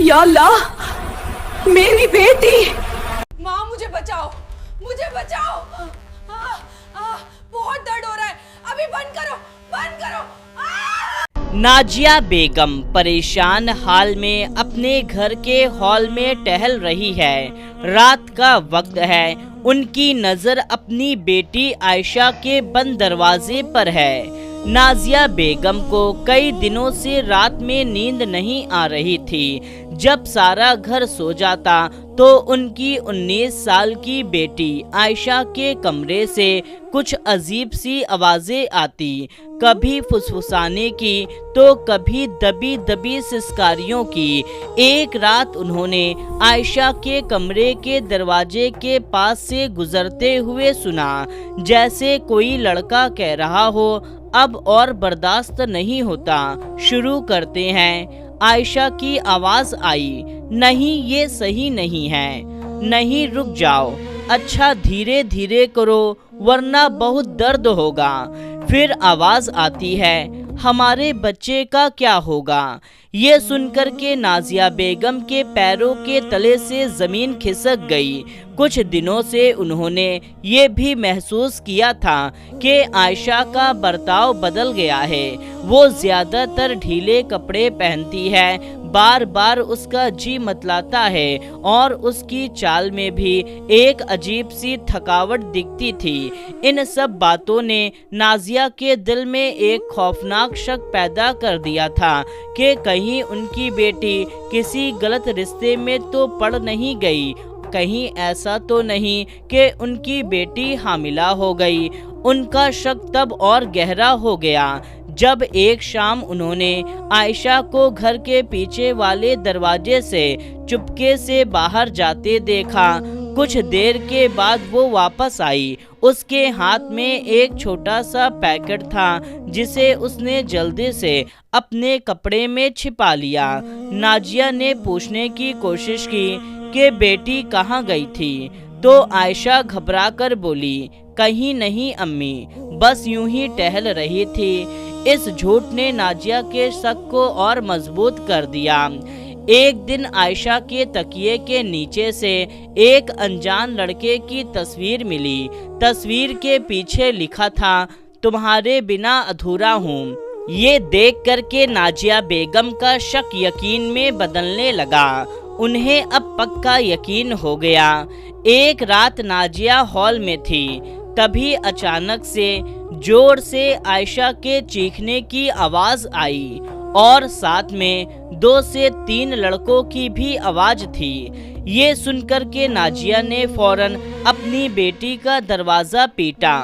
یا اللہ میری بیٹی، ماں مجھے بچاؤ، مجھے بچاؤ، بہت درد ہو رہا ہے، ابھی بند کرو، بند کرو۔ نازیہ بیگم پریشان حال میں اپنے گھر کے ہال میں ٹہل رہی ہے۔ رات کا وقت ہے، ان کی نظر اپنی بیٹی عائشہ کے بند دروازے پر ہے۔ نازیہ بیگم کو کئی دنوں سے رات میں نیند نہیں آ رہی تھی۔ جب سارا گھر سو جاتا تو ان کی 19 سال کی بیٹی عائشہ کے کمرے سے کچھ عجیب سی آوازیں آتی، کبھی فسفسانے کی تو کبھی دبی دبی سسکاریوں کی۔ ایک رات انہوں نے عائشہ کے کمرے کے دروازے کے پاس سے گزرتے ہوئے سنا، جیسے کوئی لڑکا کہہ رہا ہو، اب اور برداشت نہیں ہوتا، شروع کرتے ہیں۔ عائشہ کی آواز آئی، نہیں یہ صحیح نہیں ہے، نہیں رک جاؤ، اچھا دھیرے دھیرے کرو ورنہ بہت درد ہوگا۔ پھر آواز آتی ہے، ہمارے بچے کا کیا ہوگا؟ یہ سن کر کے نازیہ بیگم کے پیروں کے تلے سے زمین کھسک گئی۔ کچھ دنوں سے انہوں نے یہ بھی محسوس کیا تھا کہ عائشہ کا برتاؤ بدل گیا ہے۔ وہ زیادہ تر ڈھیلے کپڑے پہنتی ہے، بار بار اس کا جی متلاتا ہے اور اس کی چال میں بھی ایک عجیب سی تھکاوٹ دکھتی تھی۔ ان سب باتوں نے نازیہ کے دل میں ایک خوفناک شک پیدا کر دیا تھا کہ کہیں ان کی بیٹی کسی غلط رشتے میں تو پڑ نہیں گئی، کہیں ایسا تو نہیں کہ ان کی بیٹی حاملہ ہو گئی۔ ان کا شک تب اور گہرا ہو گیا جب ایک شام انہوں نے عائشہ کو گھر کے پیچھے والے دروازے سے چپکے سے باہر جاتے دیکھا۔ کچھ دیر کے بعد وہ واپس آئی، اس کے ہاتھ میں ایک چھوٹا سا پیکٹ تھا جسے اس نے جلدی سے اپنے کپڑے میں چھپا لیا۔ نازیہ نے پوچھنے کی کوشش کی کہ بیٹی کہاں گئی تھی تو عائشہ گھبرا کر بولی، کہیں نہیں امی، بس یوں ہی ٹہل رہی تھی۔ اس جھوٹ نے نازیہ کے شک کو اور مضبوط کر دیا۔ ایک دن عائشہ کے تکیے کے نیچے سے ایک انجان لڑکے کی تصویر ملی۔ تصویر کے پیچھے لکھا تھا، تمہارے بنا ادھورا ہوں۔ یہ دیکھ کر کے نازیہ بیگم کا شک یقین میں بدلنے لگا۔ انہیں اب پکا یقین ہو گیا۔ ایک رات نازیہ ہال میں تھی، تبھی اچانک سے زور سے عائشہ کے چیخنے کی آواز آئی اور ساتھ میں 2 سے 3 لڑکوں کی بھی آواز تھی۔ یہ سن کر کے نازیہ نے فوراً اپنی بیٹی کا دروازہ پیٹا،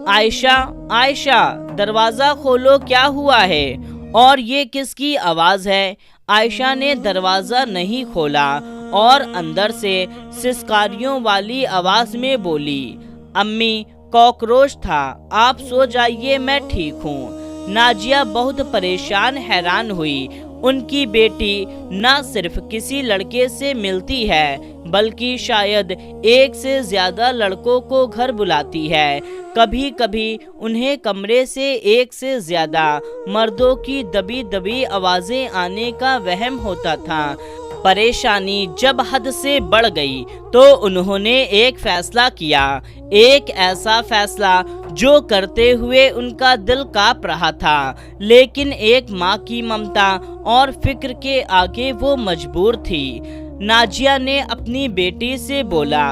عائشہ عائشہ دروازہ کھولو، کیا ہوا ہے اور یہ کس کی آواز ہے؟ عائشہ نے دروازہ نہیں کھولا اور اندر سے سسکاریوں والی آواز میں بولی، امی کاکروچ تھا، آپ سو جائیے، میں ٹھیک ہوں۔ نازیہ بہت پریشان حیران ہوئی۔ ان کی بیٹی نہ صرف کسی لڑکے سے ملتی ہے بلکہ شاید ایک سے زیادہ لڑکوں کو گھر بلاتی ہے۔ کبھی کبھی انہیں کمرے سے ایک سے زیادہ مردوں کی دبی دبی آوازیں آنے کا وہم ہوتا تھا۔ پریشانی جب حد سے بڑھ گئی تو انہوں نے ایک فیصلہ کیا، ایک ایسا فیصلہ جو کرتے ہوئے ان کا دل کانپ رہا تھا، لیکن ایک ماں کی ممتا اور فکر کے آگے وہ مجبور تھی۔ نازیہ نے اپنی بیٹی سے بولا،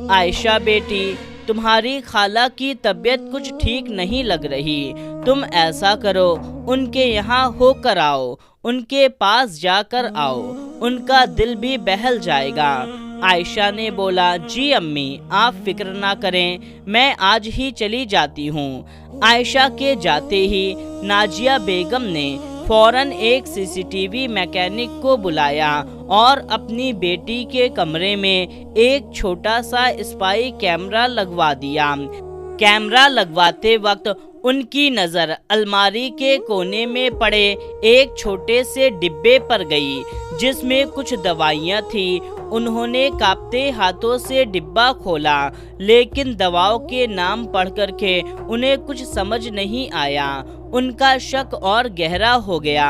عائشہ بیٹی، تمہاری خالہ کی طبیعت کچھ ٹھیک نہیں لگ رہی، تم ایسا کرو، ان کے یہاں ہو کر آؤ، ان کے پاس جا کر آؤ، ان کا دل بھی بہل جائے گا۔ عائشہ نے بولا، جی امی، آپ فکر نہ کریں، میں آج ہی چلی جاتی ہوں۔ عائشہ کے جاتے ہی نازیہ بیگم نے فوراً ایک CCTV میکینک کو بلایا اور اپنی بیٹی کے کمرے میں ایک چھوٹا سا اسپائی کیمرہ لگوا دیا۔ کیمرہ لگواتے وقت ان کی نظر الماری کے کونے میں پڑے ایک چھوٹے سے ڈبے پر گئی جس میں کچھ دوائیاں تھیں۔ انہوں نے کانپتے ہاتھوں سے ڈبہ کھولا، لیکن دواؤں کے نام پڑھ کر کے انہیں کچھ سمجھ نہیں آیا۔ ان کا شک اور گہرا ہو گیا۔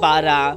12